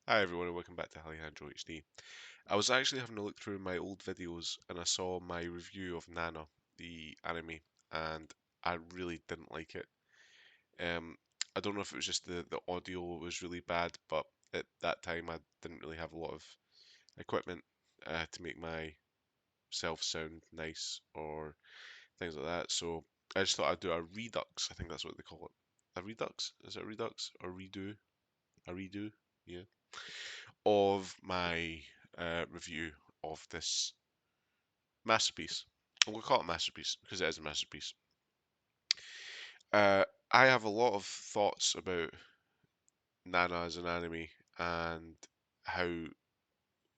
Hi everyone and welcome back to Alejandro HD. I was actually having a look through my old videos and I saw my review of Nana, the anime, and I really didn't like it. Um, I don't know if it was just the audio was really bad, but at that time I didn't really have a lot of equipment to make myself sound nice or things like that. So I just thought I'd do a redux. I think that's what they call it. A redux? Is it a redux or redo? A redo? Yeah. Of my review of this masterpiece. We'll call it a masterpiece because it is a masterpiece. Uh, I have a lot of thoughts about Nana as an anime and how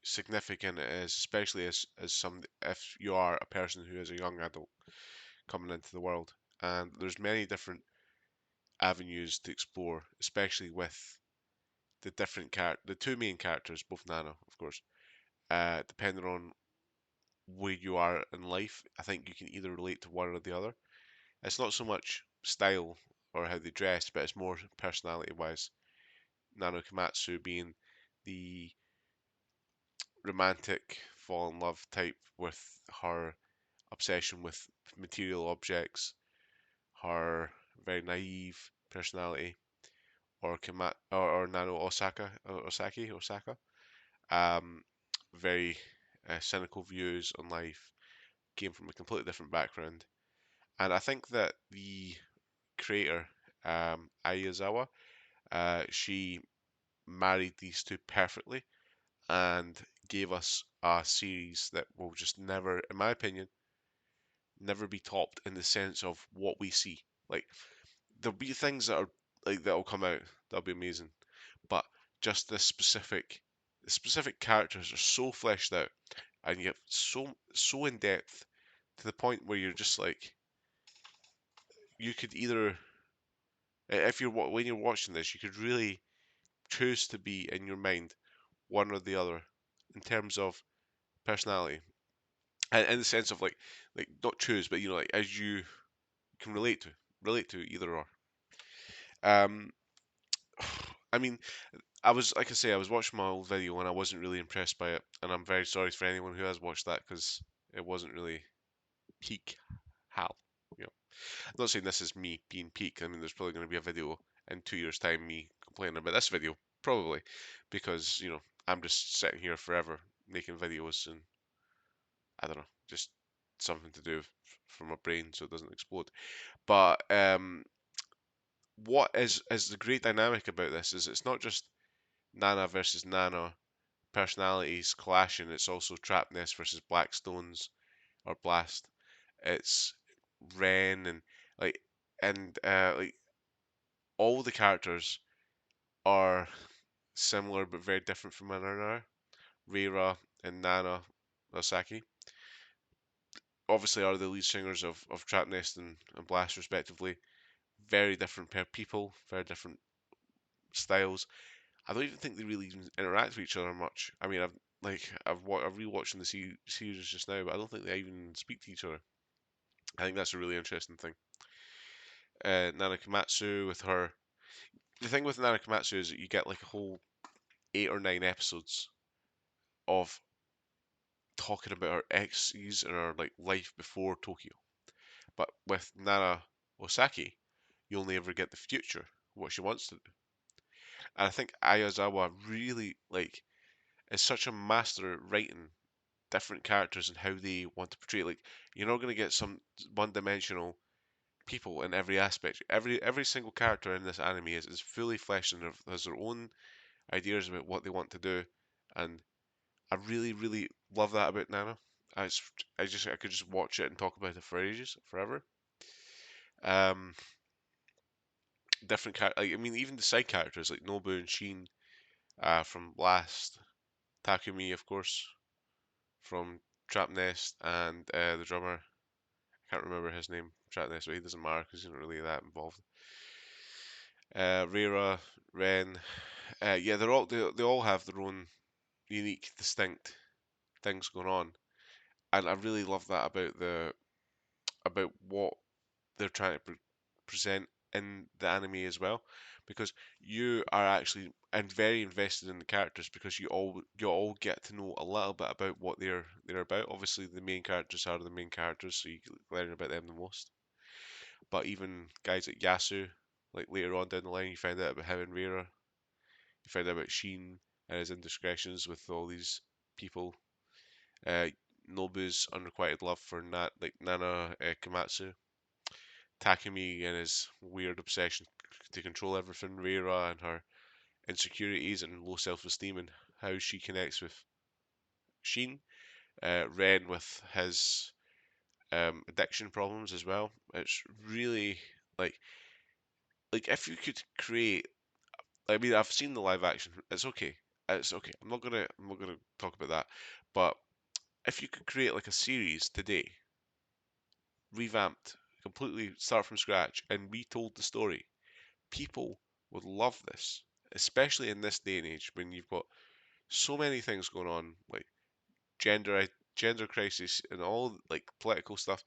significant it is, especially as some if you are a person who is a young adult coming into the world. And there's many different avenues to explore, especially with the two main characters, both Nana, of course. Depending on where you are in life, I think you can either relate to one or the other. It's not so much style or how they dress, but it's more personality wise. Nano Komatsu being the romantic fall in love type with her obsession with material objects, her very naive personality, or Nano Osaka, um, very cynical views on life, came from a completely different background. And I think that the creator, Ayazawa, she married these two perfectly and gave us a series that will just never, in my opinion, never be topped in the sense of what we see. Like there'll be things that are like that'll come out that'll be amazing, but just the specific characters are so fleshed out and yet so in depth to the point where you're just like you could either if you're when you're watching this, you could really choose to be in your mind one or the other in terms of personality, and in the sense of like not choose, but like as you can relate to either or. Um, I mean, I was like I say, I was watching my old video and I wasn't really impressed by it, and I'm very sorry for anyone who has watched that because it wasn't really peak Hal. You know, I'm not saying this is me being peak. I mean, there's probably going to be a video in 2 years' time me complaining about this video, probably, because I'm just sitting here forever making videos and I don't know, just something to do for my brain so it doesn't explode. But what is the great dynamic about this is it's not just Nana versus Nana personalities clashing. It's also Trapnest versus Blackstones or Blast. It's Ren and like like all the characters are similar but very different from one another. Reira and Nana Osaki obviously are the lead singers of Trapnest and Blast respectively. Very different people, very different styles. I don't even think they really even interact with each other much. I mean, I've rewatching the series just now, but I don't think they even speak to each other. I think that's a really interesting thing. Nana Komatsu with her. The thing with Nana Komatsu is that you get like a whole 8 or 9 episodes of talking about her exes and her like life before Tokyo. But with Nana Osaki, you only ever get the future, what she wants to do. And I think Ayazawa really is such a master at writing different characters and how they want to portray. Like you're not going to get some one-dimensional people in every aspect. Every single character in this anime is fully fleshed and has their own ideas about what they want to do, and I really love that about Nana. I could just watch it and talk about it for ages, forever. Um, like I mean, even the side characters like Nobu and Sheen from Last, Takumi, of course, from Trap Nest, and the drummer. I can't remember his name. Trap Nest, but he doesn't matter because he's not really that involved. Reira, Ren, yeah, they all have their own unique, distinct things going on, and I really love that about what they're trying to present in the anime as well. because you are actually and very invested in the characters because you all get to know a little bit about what they're about. Obviously, the main characters are the main characters, so you learn about them the most. But even guys like Yasu, like later on down the line, you find out about him and Reira. You find out about Sheen and his indiscretions with all these people. Uh, Nobu's unrequited love for Nana Komatsu. Takumi and his weird obsession to control everything. Reira and her insecurities and low self-esteem and how she connects with Sheen. Ren with his addiction problems as well. It's really like if you could create. I mean, I've seen the live action. It's okay. It's okay. I'm not gonna talk about that. But if you could create like a series today, revamped, completely start from scratch, and retold the story, people would love this. Especially in this day and age when you've got so many things going on, like gender crisis and all like political stuff.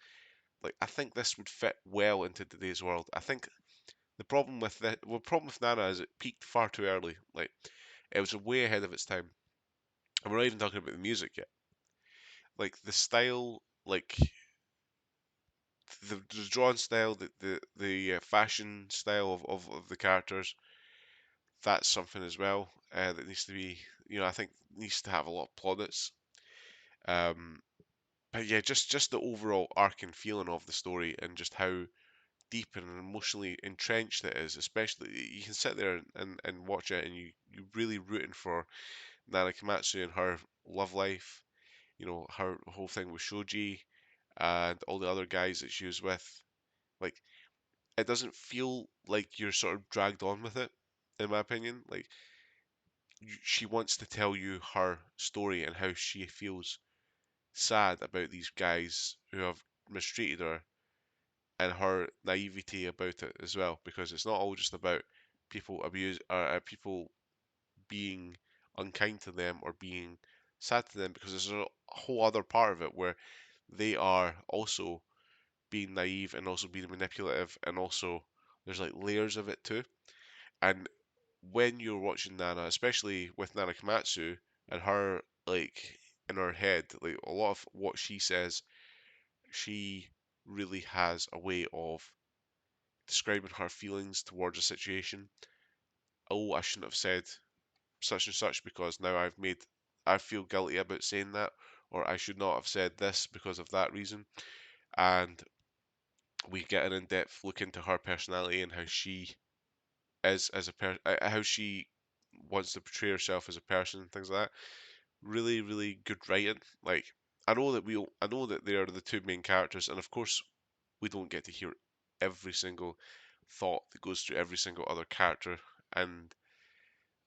Like I think this would fit well into today's world. I think the problem with Nana is it peaked far too early. Like it was way ahead of its time, and we're not even talking about the music yet. Like the style, like the drawn style, the fashion style of the characters. That's something as well that needs to be, I think needs to have a lot of plaudits. Um, but yeah, just the overall arc and feeling of the story and just how deep and emotionally entrenched it is. Especially you can sit there and watch it and you really rooting for Nana Komatsu and her love life. Her whole thing with Shoji and all the other guys that she was with. Like it doesn't feel like you're sort of dragged on with it, in my opinion. Like she wants to tell you her story and how she feels sad about these guys who have mistreated her and her naivety about it as well, because it's not all just about people being unkind to them or being sad to them, because there's a whole other part of it where they are also being naive and also being manipulative, and also there's like layers of it too. And when you're watching Nana, especially with Nana Komatsu and her like in her head, like a lot of what she says, she really has a way of describing her feelings towards a situation. Oh, I shouldn't have said such and such because now I feel guilty about saying that, or I should not have said this because of that reason. And we get an in-depth look into her personality and how she is as how she wants to portray herself as a person and things like that. Really, really good writing. Like I know that they are the two main characters, and of course we don't get to hear every single thought that goes through every single other character. And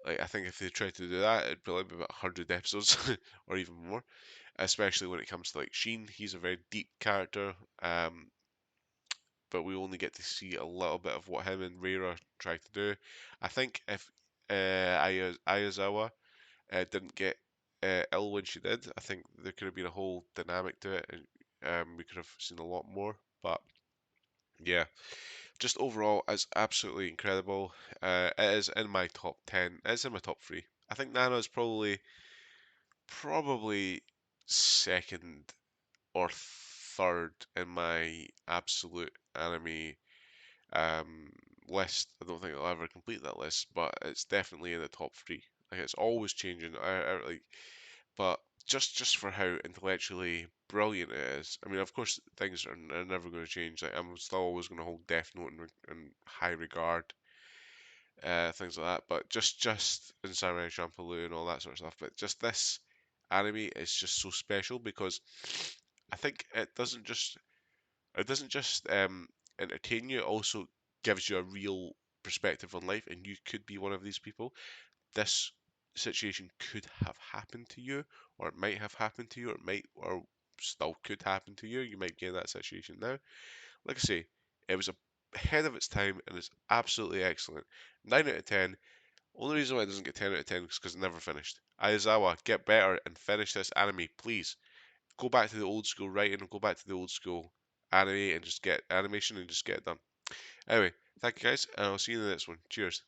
like I think if they tried to do that, it'd probably be about 100 episodes or even more. Especially when it comes to like Sheen, he's a very deep character. But we only get to see a little bit of what him and Reira try to do. I think if Ayazawa didn't get ill when she did, I think there could have been a whole dynamic to it, and we could have seen a lot more. But yeah, just overall, it's absolutely incredible. It is in my top 10. It's in my top three. I think Nana is probably second or third in my absolute anime um, list. I don't think I'll ever complete that list, but it's definitely in the top three. Like it's always changing. But just for how intellectually brilliant it is. I mean, of course, things are never going to change. Like I'm still always going to hold Death Note in high regard, things like that. But just in Samurai Champloo and all that sort of stuff. But just this anime is just so special because I think it doesn't just entertain you, it also gives you a real perspective on life, and you could be one of these people. This situation could have happened to you, or it might have happened to you, or still could happen to you. You might get in that situation now. Like I say, it was ahead of its time, and it's absolutely excellent. 9 out of 10. Only reason why it doesn't get 10 out of 10 is because it never finished. Aizawa, get better and finish this anime, please. Go back to the old school writing and go back to the old school anime and just get animation and just get it done. Anyway, thank you guys, and I'll see you in the next one. Cheers.